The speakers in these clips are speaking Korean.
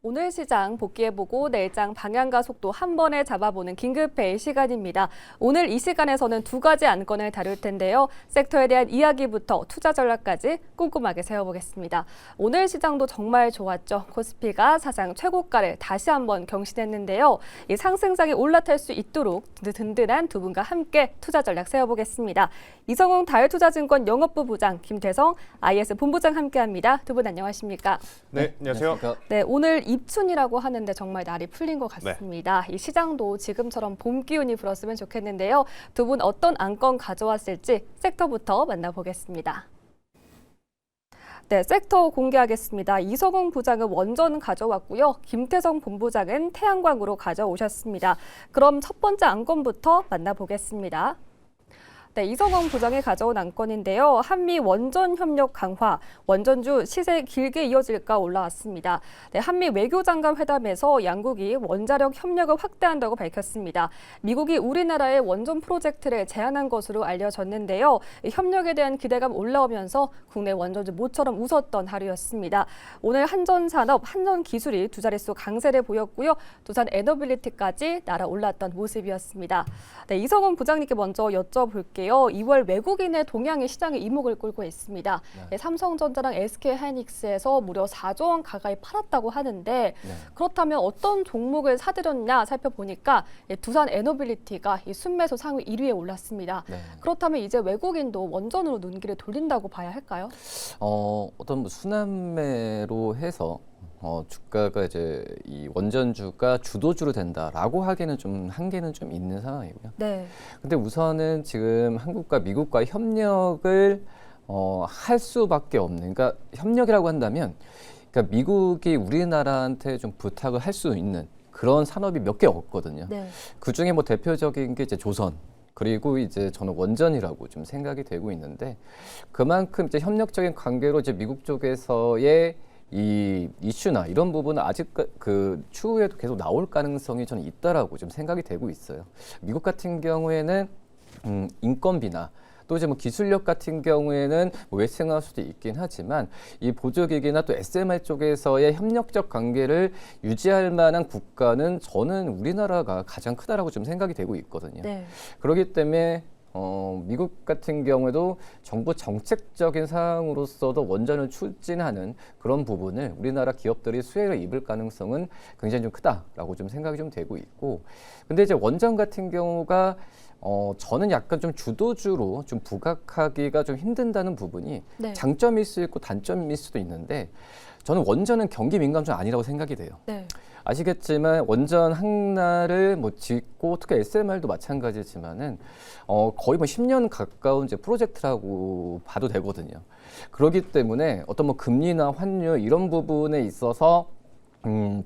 오늘 시장 복귀해보고 내일장 방향과 속도 한 번에 잡아보는 긴급회의 시간입니다. 오늘 이 시간에서는 두 가지 안건을 다룰 텐데요. 섹터에 대한 이야기부터 투자 전략까지 꼼꼼하게 세워보겠습니다. 오늘 시장도 정말 좋았죠. 코스피가 사상 최고가를 다시 한번 경신했는데요. 이 상승장에 올라탈 수 있도록 든든한 두 분과 함께 투자 전략 세워보겠습니다. 이성웅 다일투자증권 영업부 부장, 김태성 IS 본부장 함께합니다. 두 분 안녕하십니까? 네, 안녕하세요. 네, 오늘 입춘이라고 하는데 정말 날이 풀린 것 같습니다. 이 시장도 지금처럼 봄 기운이 불었으면 좋겠는데요. 두 분 어떤 안건 가져왔을지 섹터부터 만나보겠습니다. 네, 섹터 공개하겠습니다. 이성웅 부장은 원전 가져왔고요. 김태성 본부장은 태양광으로 가져오셨습니다. 그럼 첫 번째 안건부터 만나보겠습니다. 네, 이성웅 부장이 가져온 안건인데요. 한미 원전 협력 강화, 원전주 시세 길게 이어질까 올라왔습니다. 네, 한미 외교장관 회담에서 양국이 원자력 협력을 확대한다고 밝혔습니다. 미국이 우리나라의 원전 프로젝트를 제안한 것으로 알려졌는데요. 협력에 대한 기대감 올라오면서 국내 원전주 모처럼 웃었던 하루였습니다. 오늘 한전산업, 한전기술이 두 자릿수 강세를 보였고요. 두산 에너빌리티까지 날아올랐던 모습이었습니다. 네, 이성웅 부장님께 먼저 여쭤볼게요. 2월 외국인의 동향이 시장에 이목을 끌고 있습니다. 네, 삼성전자랑 SK하이닉스에서 무려 4조 원 가까이 팔았다고 하는데 그렇다면 어떤 종목을 사들였냐 살펴보니까 두산 에너빌리티가 이 순매수 상위 1위에 올랐습니다. 그렇다면 이제 외국인도 원전으로 눈길을 돌린다고 봐야 할까요? 어떤 순환매로 해서 주가가 이제 이 원전주가 주도주로 된다라고 하기에는 좀 한계는 좀 있는 상황이고요. 네. 근데 우선은 지금 한국과 미국과 협력을 할 수밖에 없는, 그러니까 협력이라고 한다면, 그러니까 미국이 우리나라한테 좀 부탁을 할 수 있는 그런 산업이 몇 개 없거든요. 네. 그 중에 뭐 대표적인 게 이제 조선. 그리고 이제 저는 원전이라고 좀 생각이 되고 있는데 그만큼 이제 협력적인 관계로 이제 미국 쪽에서의 이 이슈나 이런 부분은 아직 그 추후에도 계속 나올 가능성이 저는 있다라고 좀 생각이 되고 있어요. 미국 같은 경우에는 인건비나 또 이제 뭐 기술력 같은 경우에는 뭐 외생할 수도 있긴 하지만 이 보조기기나 또 SMR 쪽에서의 협력적 관계를 유지할 만한 국가는 저는 우리나라가 가장 크다라고 좀 생각이 되고 있거든요. 네. 그렇기 때문에 미국 같은 경우에도 정부 정책적인 사항으로서도 원전을 추진하는 그런 부분을 우리나라 기업들이 수혜를 입을 가능성은 굉장히 좀 크다라고 좀 생각이 좀 되고 있고, 근데 이제 원전 같은 경우가 저는 약간 좀 주도주로 좀 부각하기가 좀 힘든다는 부분이 장점일 수 있고 단점일 수도 있는데 저는 원전은 경기 민감주는 아니라고 생각이 돼요. 네. 아시겠지만 원전 하나를 뭐 짓고 특히 SMR도 마찬가지지만은 거의 뭐 10년 가까운 이제 프로젝트라고 봐도 되거든요. 그렇기 때문에 어떤 뭐 금리나 환율 이런 부분에 있어서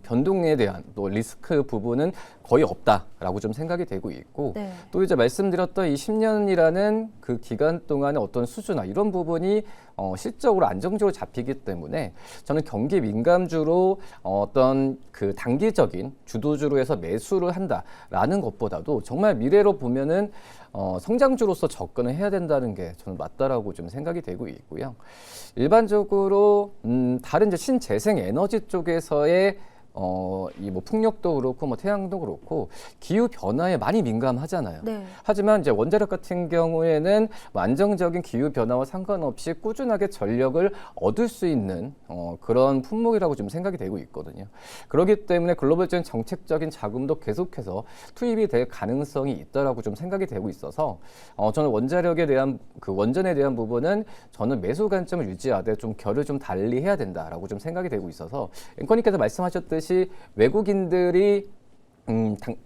변동에 대한 또 리스크 부분은 거의 없다라고 좀 생각이 되고 있고 또 이제 말씀드렸던 이 10년이라는 그 기간 동안의 어떤 수주나 이런 부분이 실적으로 안정적으로 잡히기 때문에 저는 경기 민감주로 어떤 그 단기적인 주도주로 해서 매수를 한다라는 것보다도 정말 미래로 보면은 성장주로서 접근을 해야 된다는 게 저는 맞다라고 좀 생각이 되고 있고요. 일반적으로 다른 이제 신재생 에너지 쪽에서의 이 뭐 풍력도 그렇고 뭐 태양도 그렇고 기후 변화에 많이 민감하잖아요. 하지만 이제 원자력 같은 경우에는 뭐 안정적인 기후 변화와 상관없이 꾸준하게 전력을 얻을 수 있는 그런 품목이라고 좀 생각이 되고 있거든요. 그렇기 때문에 글로벌적인 정책적인 자금도 계속해서 투입이 될 가능성이 있다라고 좀 생각이 되고 있어서 저는 원자력에 대한 그 원전에 대한 부분은 저는 매수 관점을 유지하되 좀 결을 좀 달리 해야 된다라고 좀 생각이 되고 있어서 앵커님께서 말씀하셨듯이 외국인들이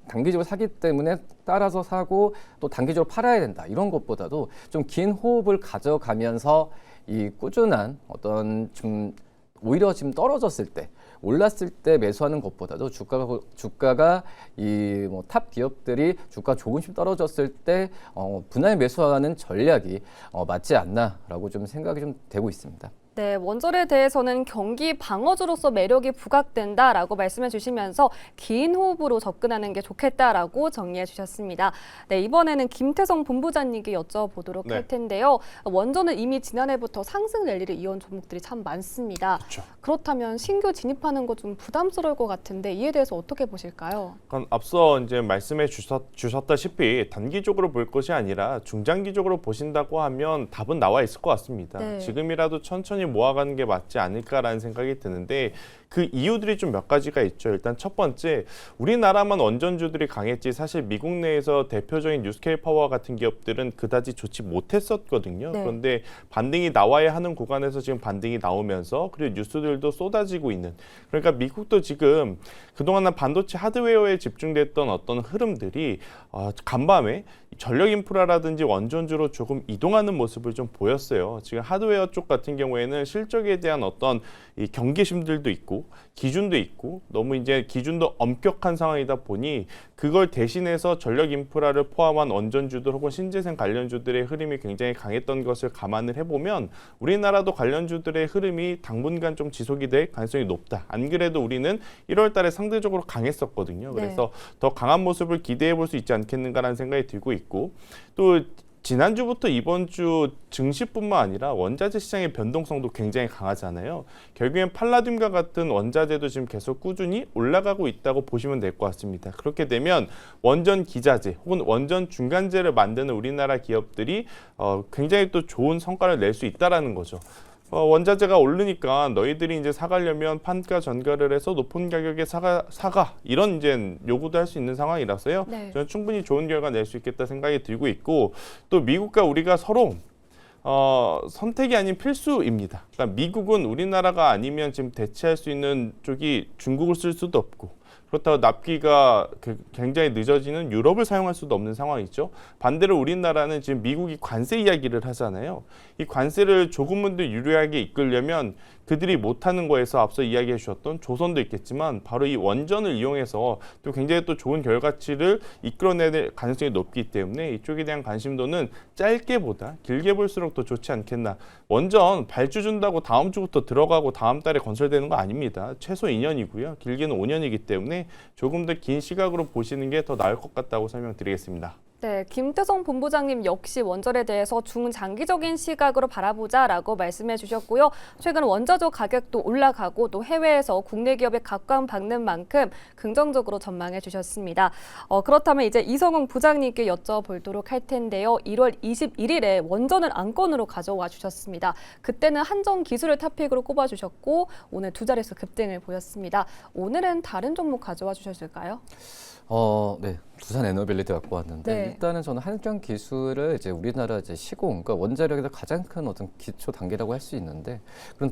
단기적으로 사기 때문에 따라서 사고 또 단기적으로 팔아야 된다 이런 것보다도 좀 긴 호흡을 가져가면서 이 꾸준한 어떤 좀 오히려 지금 떨어졌을 때 올랐을 때 매수하는 것보다도 주가가 이 뭐 탑 기업들이 주가 조금씩 떨어졌을 때 분할 매수하는 전략이 맞지 않나라고 좀 생각이 좀 되고 있습니다. 네, 원전에 대해서는 경기 방어주로서 매력이 부각된다라고 말씀해 주시면서 긴 호흡으로 접근하는 게 좋겠다라고 정리해 주셨습니다. 네, 이번에는 김태성 본부장님께 여쭤보도록 할 텐데요. 원전은 이미 지난해부터 상승 랠리를 이어온 종목들이 참 많습니다. 그렇죠. 그렇다면 신규 진입하는 거 좀 부담스러울 것 같은데 이에 대해서 어떻게 보실까요? 앞서 이제 말씀해 주셨다시피 단기적으로 볼 것이 아니라 중장기적으로 보신다고 하면 답은 나와 있을 것 같습니다. 네. 지금이라도 천천히 모아가는 게 맞지 않을까라는 생각이 드는데 그 이유들이 좀 몇 가지가 있죠. 일단 첫 번째, 우리나라만 원전주들이 강했지 사실 미국 내에서 대표적인 뉴스케일 파워 같은 기업들은 그다지 좋지 못했었거든요. 네. 그런데 반등이 나와야 하는 구간에서 지금 반등이 나오면서 그리고 뉴스들도 쏟아지고 있는, 그러니까 미국도 지금 그동안은 반도체 하드웨어에 집중됐던 어떤 흐름들이 간밤에 전력 인프라라든지 원전주로 조금 이동하는 모습을 좀 보였어요. 지금 하드웨어 쪽 같은 경우에는 실적에 대한 어떤 이 경계심들도 있고 기준도 있고 너무 이제 기준도 엄격한 상황이다 보니 그걸 대신해서 전력 인프라를 포함한 원전주들 혹은 신재생 관련주들의 흐름이 굉장히 강했던 것을 감안을 해보면 우리나라도 관련주들의 흐름이 당분간 좀 지속이 될 가능성이 높다. 안 그래도 우리는 1월 달에 상대적으로 강했었거든요. 그래서 더 강한 모습을 기대해 볼 수 있지 않겠는가라는 생각이 들고 있고, 또 지난주부터 이번 주 증시뿐만 아니라 원자재 시장의 변동성도 굉장히 강하잖아요. 결국엔 팔라듐과 같은 원자재도 지금 계속 꾸준히 올라가고 있다고 보시면 될 것 같습니다. 그렇게 되면 원전 기자재 혹은 원전 중간재를 만드는 우리나라 기업들이 굉장히 또 좋은 성과를 낼 수 있다라는 거죠. 원자재가 오르니까 너희들이 이제 사가려면 판가 전가를 해서 높은 가격에 사가 이런 이제 요구도 할 수 있는 상황이라서요. 네. 저는 충분히 좋은 결과 낼 수 있겠다 생각이 들고 있고, 또 미국과 우리가 서로 선택이 아닌 필수입니다. 그러니까 미국은 우리나라가 아니면 지금 대체할 수 있는 쪽이 중국을 쓸 수도 없고, 그렇다고 납기가 굉장히 늦어지는 유럽을 사용할 수도 없는 상황이죠. 반대로 우리나라는 지금 미국이 관세 이야기를 하잖아요. 이 관세를 조금은 더 유리하게 이끌려면 그들이 못하는 거에서 앞서 이야기해 주셨던 조선도 있겠지만 바로 이 원전을 이용해서 또 굉장히 또 좋은 결과치를 이끌어낼 가능성이 높기 때문에 이쪽에 대한 관심도는 짧게보다 길게 볼수록 더 좋지 않겠나. 원전 발주 준다고 다음 주부터 들어가고 다음 달에 건설되는 거 아닙니다. 최소 2년이고요. 길게는 5년이기 때문에 조금 더 긴 시각으로 보시는 게 더 나을 것 같다고 설명드리겠습니다. 네, 김태성 본부장님 역시 원전에 대해서 중장기적인 시각으로 바라보자라고 말씀해 주셨고요. 최근 원자재 가격도 올라가고 또 해외에서 국내 기업에 각광받는 만큼 긍정적으로 전망해 주셨습니다. 그렇다면 이제 이성웅 부장님께 여쭤보도록 할 텐데요. 1월 21일에 원전을 안건으로 가져와 주셨습니다. 그때는 한정 기술을 탑픽으로 꼽아 주셨고 오늘 두 자릿수 급등을 보였습니다. 오늘은 다른 종목 가져와 주셨을까요? 네. 두산 에너빌리티 갖고 왔는데 네. 일단은 저는 한정 기술을 이제 우리나라 이제 시공, 그러니까 원자력에서 가장 큰 어떤 기초 단계라고 할 수 있는데 그런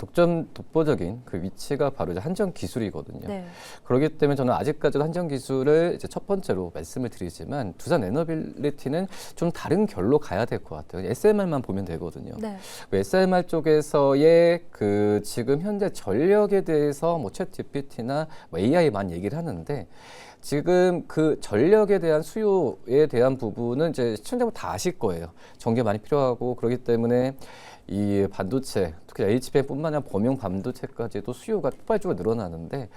독보적인 그 위치가 바로 이제 한정 기술이거든요. 네. 그렇기 때문에 저는 아직까지도 한정 기술을 이제 첫 번째로 말씀을 드리지만 두산 에너빌리티는 좀 다른 결로 가야 될 것 같아요. SMR만 보면 되거든요. 네. SMR 쪽에서의 그 지금 현재 전력에 대해서 뭐 챗GPT나 뭐 AI만 얘기를 하는데 지금 그 전력에 대한 수요에 대한 부분은 이제 시청자분 다 아실 거예요. 전기 많이 필요하고 그렇기 때문에 이 반도체, 특히 HBM뿐만 아니라 범용 반도체까지도 수요가 폭발적으로 늘어나는데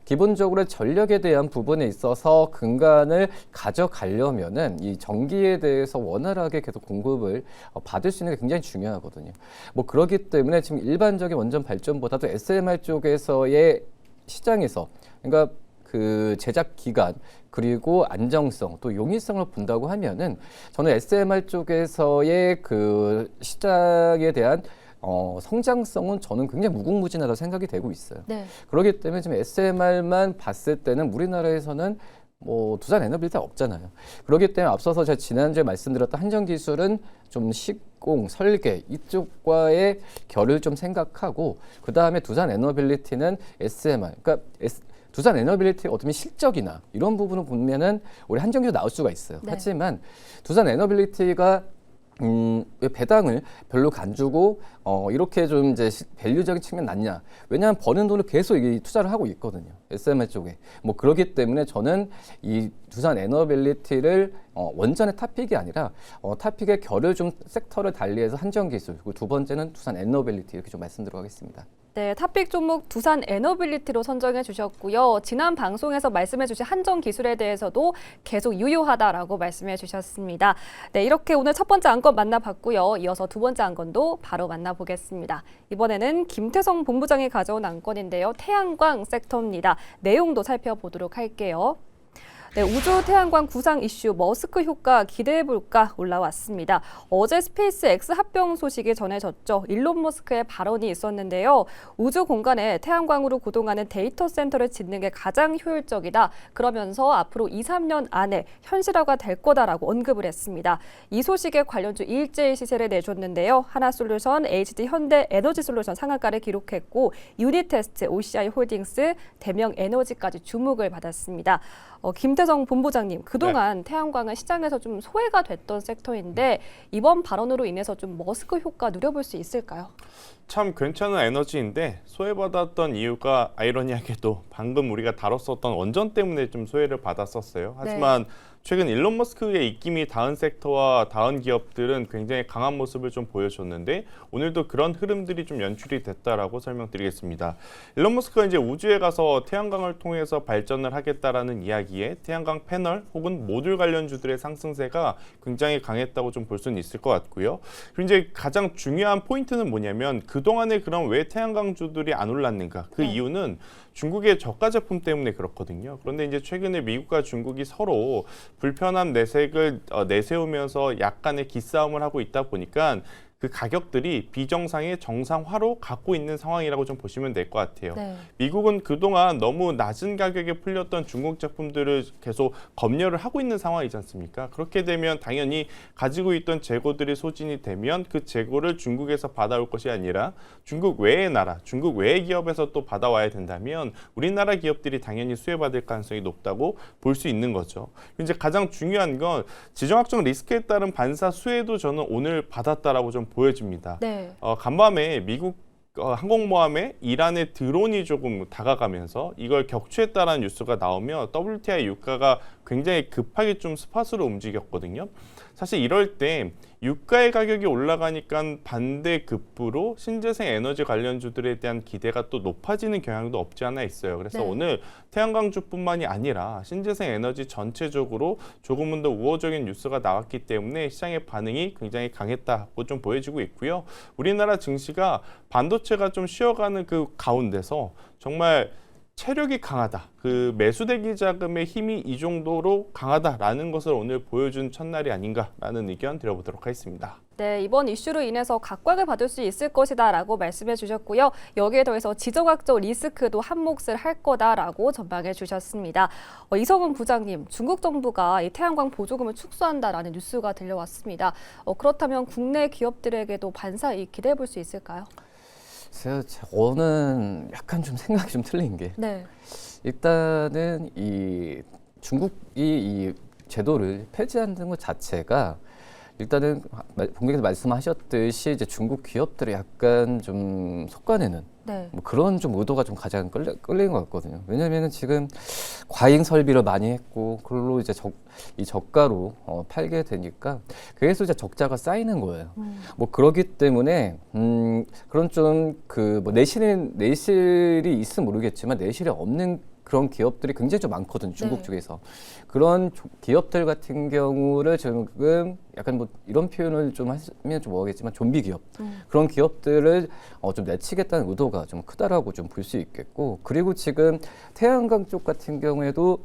기본적으로 전력에 대한 부분에 있어서 근간을 가져가려면은 이 전기에 대해서 원활하게 계속 공급을 받을 수 있는 게 굉장히 중요하거든요. 뭐 그렇기 때문에 지금 일반적인 원전 발전보다도 SMR 쪽에서의 시장에서 그러니까 그 제작 기간 그리고 안정성 또 용이성을 본다고 하면은 저는 SMR 쪽에서의 그 시장에 대한 성장성은 저는 굉장히 무궁무진하다고 생각이 되고 있어요. 네. 그렇기 때문에 지금 SMR만 봤을 때는 우리나라에서는 뭐 두산 에너빌리티가 없잖아요. 그렇기 때문에 앞서서 제가 지난주에 말씀드렸던 한정 기술은 좀 시공, 설계 이쪽과의 결을 좀 생각하고 그 다음에 두산 에너빌리티는 SMR, 그러니까 두산 에너빌리티 어떤 실적이나 이런 부분을 보면은 우리 한정 기술 나올 수가 있어요. 네. 하지만 두산 에너빌리티가 왜 배당을 별로 안 주고 이렇게 좀 이제 밸류적인 측면 낫냐? 왜냐하면 버는 돈을 계속 이게 투자를 하고 있거든요. SMR 쪽에. 뭐 그렇기 때문에 저는 이 두산 에너빌리티를 원전의 탑픽이 아니라 탑픽의 결을 좀 섹터를 달리해서 한정 기술, 그리고 두 번째는 두산 에너빌리티 이렇게 좀 말씀드리겠습니다. 네, 탑픽 종목 두산 에너빌리티로 선정해 주셨고요. 지난 방송에서 말씀해 주신 한정 기술에 대해서도 계속 유효하다라고 말씀해 주셨습니다. 네, 이렇게 오늘 첫 번째 안건 만나봤고요. 이어서 두 번째 안건도 바로 만나보겠습니다. 이번에는 김태성 본부장이 가져온 안건인데요. 태양광 섹터입니다. 내용도 살펴보도록 할게요. 네, 우주 태양광 구상 이슈 머스크 효과 기대해볼까 올라왔습니다. 어제 스페이스 X 합병 소식이 전해졌죠. 일론 머스크의 발언이 있었는데요. 우주 공간에 태양광으로 구동하는 데이터 센터를 짓는 게 가장 효율적이다. 그러면서 앞으로 2, 3년 안에 현실화가 될 거다라고 언급을 했습니다. 이 소식에 관련주 일제히 시세를 내줬는데요. 하나솔루션, HD 현대 에너지솔루션 상한가를 기록했고 유니테스트, OCI 홀딩스, 대명에너지까지 주목을 받았습니다. 김태성 본부장님, 그동안 태양광은 시장에서 좀 소외가 됐던 섹터인데 이번 발언으로 인해서 좀 머스크 효과 누려볼 수 있을까요? 참 괜찮은 에너지인데 소외받았던 이유가 아이러니하게도 방금 우리가 다뤘었던 원전 때문에 좀 소외를 받았었어요. 하지만 최근 일론 머스크의 입김이 닿은 섹터와 닿은 기업들은 굉장히 강한 모습을 좀 보여줬는데 오늘도 그런 흐름들이 좀 연출이 됐다라고 설명드리겠습니다. 일론 머스크가 이제 우주에 가서 태양광을 통해서 발전을 하겠다라는 이야기에 태양광 패널 혹은 모듈 관련주들의 상승세가 굉장히 강했다고 좀 볼 수는 있을 것 같고요. 그리고 이제 가장 중요한 포인트는 뭐냐면 그동안에 그럼 왜 태양광주들이 안 올랐는가? 그 이유는 중국의 저가 제품 때문에 그렇거든요. 그런데 이제 최근에 미국과 중국이 서로 불편한 내색을 내세우면서 약간의 기싸움을 하고 있다 보니까 그 가격들이 비정상의 정상화로 갖고 있는 상황이라고 좀 보시면 될 것 같아요. 네. 미국은 그동안 너무 낮은 가격에 풀렸던 중국 제품들을 계속 검열을 하고 있는 상황이지 않습니까? 그렇게 되면 당연히 가지고 있던 재고들이 소진이 되면 그 재고를 중국에서 받아올 것이 아니라 중국 외의 나라, 중국 외의 기업에서 또 받아와야 된다면 우리나라 기업들이 당연히 수혜받을 가능성이 높다고 볼 수 있는 거죠. 이제 가장 중요한 건 지정학적 리스크에 따른 반사 수혜도 저는 오늘 받았다라고 좀 보여집니다. 네. 간밤에 미국 항공모함에 이란의 드론이 조금 다가가면서 이걸 격추했다라는 뉴스가 나오며 WTI 유가가 굉장히 급하게 좀 스팟으로 움직였거든요. 사실 이럴 때 유가의 가격이 올라가니까 반대급부로 신재생 에너지 관련주들에 대한 기대가 또 높아지는 경향도 없지 않아 있어요. 그래서 오늘 태양광주뿐만이 아니라 신재생 에너지 전체적으로 조금은 더 우호적인 뉴스가 나왔기 때문에 시장의 반응이 굉장히 강했다고 좀 보여지고 있고요. 우리나라 증시가 반도체가 좀 쉬어가는 그 가운데서 정말 체력이 강하다. 그 매수대기 자금의 힘이 이 정도로 강하다라는 것을 오늘 보여준 첫날이 아닌가라는 의견 드려보도록 하겠습니다. 네, 이번 이슈로 인해서 각광을 받을 수 있을 것이다라고 말씀해 주셨고요. 여기에 더해서 지정학적 리스크도 한 몫을 할 거다라고 전망해 주셨습니다. 이성훈 부장님, 중국 정부가 이 태양광 보조금을 축소한다라는 뉴스가 들려왔습니다. 그렇다면 국내 기업들에게도 반사이익 기대해 볼 수 있을까요? 저는 약간 좀 생각이 좀 틀린 게 일단은 이 중국이 이 제도를 폐지하는 것 자체가 일단은 본격에서 말씀하셨듯이 이제 중국 기업들을 약간 좀 속아내는 뭐 그런 좀 의도가 좀 가장 끌리는 것 같거든요. 왜냐하면 지금 과잉 설비를 많이 했고 그걸로 이제 이 저가로 팔게 되니까 그래서 이제 적자가 쌓이는 거예요. 뭐 그렇기 때문에 그런 좀 그 뭐 내실이 있으면 모르겠지만 내실이 없는 그런 기업들이 굉장히 좀 많거든요. 중국 쪽에서. 그런 기업들 같은 경우를 지금 약간 뭐 이런 표현을 좀 하면 좀 뭐하겠지만 좀비 기업. 그런 기업들을 좀 내치겠다는 의도가 좀 크다라고 좀 볼 수 있겠고. 그리고 지금 태양광 쪽 같은 경우에도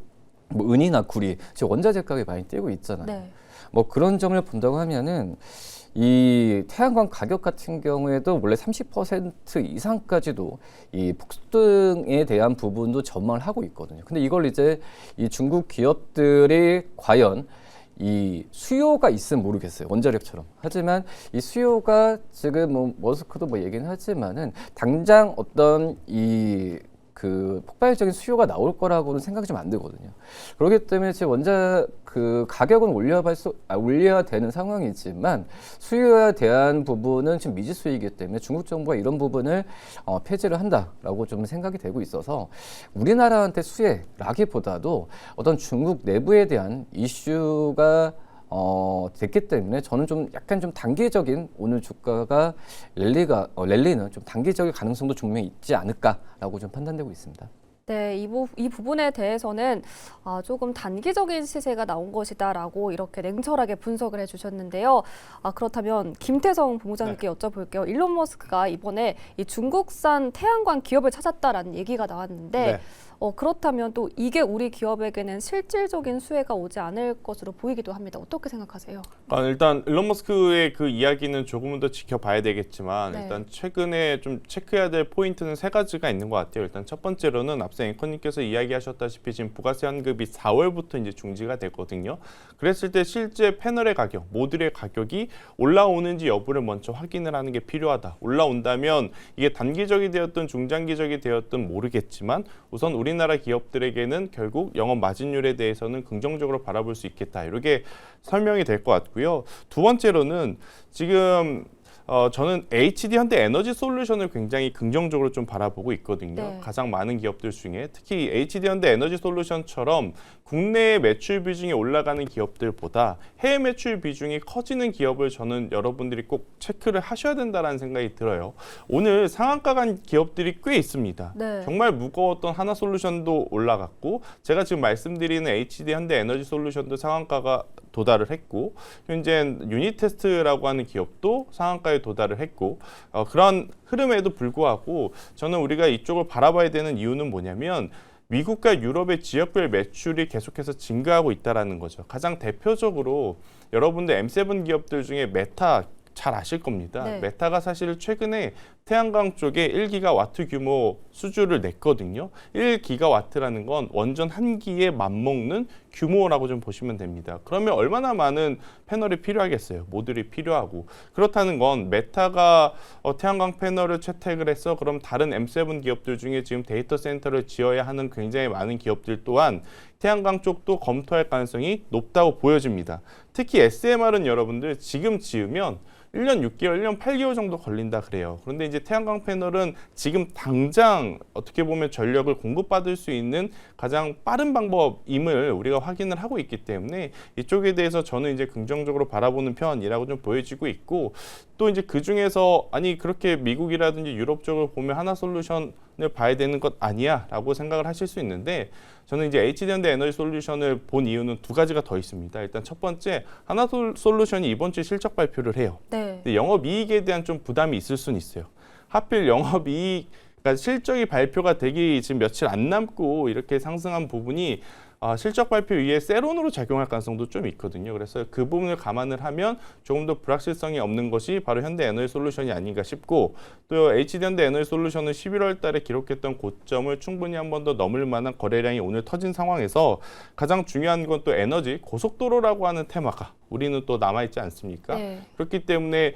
뭐 은이나 구리, 지금 원자재 가격이 많이 뛰고 있잖아요. 뭐 그런 점을 본다고 하면은 이 태양광 가격 같은 경우에도 원래 30% 이상까지도 이 폭등에 대한 부분도 전망을 하고 있거든요. 근데 이걸 이제 이 중국 기업들이 과연 이 수요가 있으면 모르겠어요. 원자력처럼. 하지만 이 수요가 지금 뭐 머스크도 뭐 얘기는 하지만은 당장 어떤 이 그 폭발적인 수요가 나올 거라고는 생각이 좀 안 들거든요. 그렇기 때문에 제 원자 그 가격은 올려야 되는 상황이지만 수요에 대한 부분은 지금 미지수이기 때문에 중국 정부가 이런 부분을 폐지를 한다라고 좀 생각이 되고 있어서 우리나라한테 수혜라기보다도 어떤 중국 내부에 대한 이슈가 됐기 때문에 저는 좀 약간 좀 단기적인 오늘 주가가 랠리는 좀 단기적인 가능성도 분명히 있지 않을까라고 좀 판단되고 있습니다. 네, 이 부분에 대해서는 조금 단기적인 시세가 나온 것이다라고 이렇게 냉철하게 분석을 해주셨는데요. 그렇다면 김태성 본부장님께 여쭤볼게요. 일론 머스크가 이번에 이 중국산 태양광 기업을 찾았다라는 얘기가 나왔는데 네. 그렇다면 또 이게 우리 기업에게는 실질적인 수혜가 오지 않을 것으로 보이기도 합니다. 어떻게 생각하세요? 일단 일론 머스크의 그 이야기는 조금은 더 지켜봐야 되겠지만 네. 일단 최근에 좀 체크해야 될 포인트는 세 가지가 있는 것 같아요. 일단 첫 번째로는 앞서 앵커님께서 이야기하셨다시피 지금 부가세 환급이 4월부터 이제 중지가 됐거든요. 그랬을 때 실제 패널의 가격, 모듈의 가격이 올라오는지 여부를 먼저 확인을 하는 게 필요하다. 올라온다면 이게 단기적이 되었든 중장기적이 되었든 모르겠지만 우선 우리나라 기업들에게는 결국 영업 마진율에 대해서는 긍정적으로 바라볼 수 있겠다. 이렇게 설명이 될 것 같고요. 두 번째로는 지금 저는 HD 현대 에너지 솔루션을 굉장히 긍정적으로 좀 바라보고 있거든요. 네. 가장 많은 기업들 중에 특히 HD 현대 에너지 솔루션처럼 국내 매출 비중이 올라가는 기업들보다 해외 매출 비중이 커지는 기업을 저는 여러분들이 꼭 체크를 하셔야 된다는 생각이 들어요. 오늘 상한가 간 기업들이 꽤 있습니다. 네. 정말 무거웠던 하나솔루션도 올라갔고 제가 지금 말씀드리는 HD 현대 에너지 솔루션도 상한가가 도달을 했고 현재 유니테스트라고 하는 기업도 상한가에 도달을 했고 그런 흐름에도 불구하고 저는 우리가 이쪽을 바라봐야 되는 이유는 뭐냐면 미국과 유럽의 지역별 매출이 계속해서 증가하고 있다는 거죠. 가장 대표적으로 여러분들 M7 기업들 중에 메타 잘 아실 겁니다. 네. 메타가 사실 최근에 태양광 쪽에 1기가와트 규모 수주를 냈거든요. 1기가와트라는 건 원전 한 기에 맞먹는 규모라고 좀 보시면 됩니다. 그러면 얼마나 많은 패널이 필요하겠어요. 모듈이 필요하고. 그렇다는 건 메타가 태양광 패널을 채택을 해서 그럼 다른 M7 기업들 중에 지금 데이터 센터를 지어야 하는 굉장히 많은 기업들 또한 태양광 쪽도 검토할 가능성이 높다고 보여집니다. 특히 SMR은 여러분들 지금 지으면 1년 6개월, 1년 8개월 정도 걸린다 그래요. 그런데 이제 태양광 패널은 지금 당장 어떻게 보면 전력을 공급받을 수 있는 가장 빠른 방법임을 우리가 확인을 하고 있기 때문에 이쪽에 대해서 저는 이제 긍정적으로 바라보는 편이라고 좀 보여지고 있고 또 이제 그 중에서 아니 그렇게 미국이라든지 유럽 쪽을 보면 하나솔루션을 봐야 되는 것 아니야 라고 생각을 하실 수 있는데 저는 이제 HD현대 에너지 솔루션을 본 이유는 두 가지가 더 있습니다. 일단 첫 번째 하나솔루션이 이번 주에 실적 발표를 해요. 네. 근데 영업이익에 대한 좀 부담이 있을 수는 있어요. 하필 영업이익, 그러니까 실적이 발표가 되기 지금 며칠 안 남고 이렇게 상승한 부분이 실적 발표 위에 세론으로 작용할 가능성도 좀 있거든요. 그래서 그 부분을 감안을 하면 조금 더 불확실성이 없는 것이 바로 현대 에너지 솔루션이 아닌가 싶고 또 HD현대 에너지 솔루션은 11월 달에 기록했던 고점을 충분히 한 번 더 넘을 만한 거래량이 오늘 터진 상황에서 가장 중요한 건 또 에너지 고속도로라고 하는 테마가 우리는 또 남아있지 않습니까? 네. 그렇기 때문에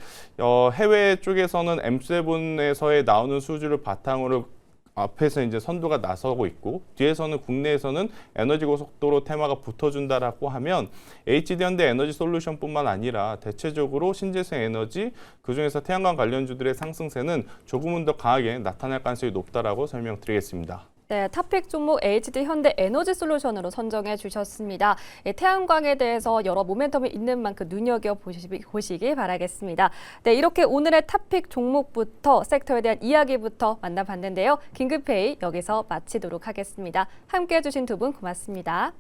해외 쪽에서는 M7에서의 나오는 수주를 바탕으로 앞에서 이제 선두가 나서고 있고 뒤에서는 국내에서는 에너지 고속도로 테마가 붙어준다라고 하면 HD현대 에너지 솔루션뿐만 아니라 대체적으로 신재생 에너지 그중에서 태양광 관련주들의 상승세는 조금은 더 강하게 나타날 가능성이 높다라고 설명드리겠습니다. 네, 탑픽 종목 HD 현대 에너지 솔루션으로 선정해 주셨습니다. 태양광에 대해서 여러 모멘텀이 있는 만큼 눈여겨보시기 바라겠습니다. 네, 이렇게 오늘의 탑픽 종목부터 섹터에 대한 이야기부터 만나봤는데요. 긴급회의 여기서 마치도록 하겠습니다. 함께해 주신 두 분 고맙습니다.